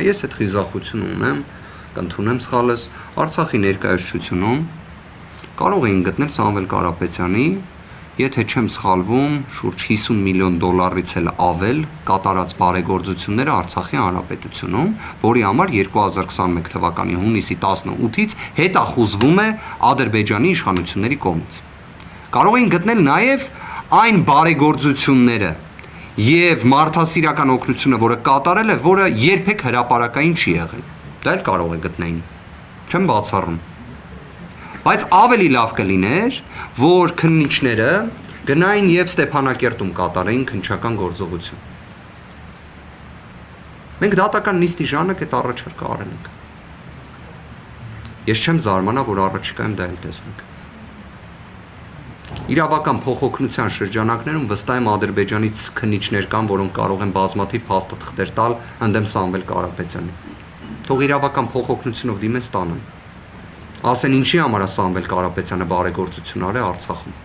Ես այդ խիզախությունը ունեմ, կընդունեմ սխալս, Արցախի ներկայացությունում կարող էին գտնել Սամվել Կարապետյանի, եթե չեմ սխալվում, շուրջ 50 միլիոն դոլարից էլ ավել կատարած բարեգործությունները Արցախի Հանրապետությունում, որի համար 2021 թվականի հունիսի 18-ից հետախուզվում է Ադրբեջանի իշխանությունների կողմից։ Կարող էին գտնել նաև այն բարեգործությունները եւ մարդասիրական օգնությունը, որը կատարել է, որը երբեք հրապարակային չի եղել։ Դա էլ կարող է գտնեին։ Չեմ բացառում։ Բայց ավելի լավ կլիներ, որ քննիչները գնային եւ Ստեփանակերտում կատարեին քննչական գործողություն։ Մենք դատական նիստի ժամանակ այդ առաջարկը արել ենք։ Ես չեմ զարմանա, որ առաջիկայում դա էլ տեսնենք։ Իրավական փոխօգնության շրջանակներում վստահ եմ Ադրբեջանից քննիչներ կան, որոնք կարող են բազմաթիվ փաստաթղթեր տալ ընդդեմ Սամվել Կարապետյանի։ Թող իրավական փոխօգնությունով դիմեն ստանան։ Ասեն ինչի համար է Սամվել Կարապետյանը բարեգործություն արել Արցախում։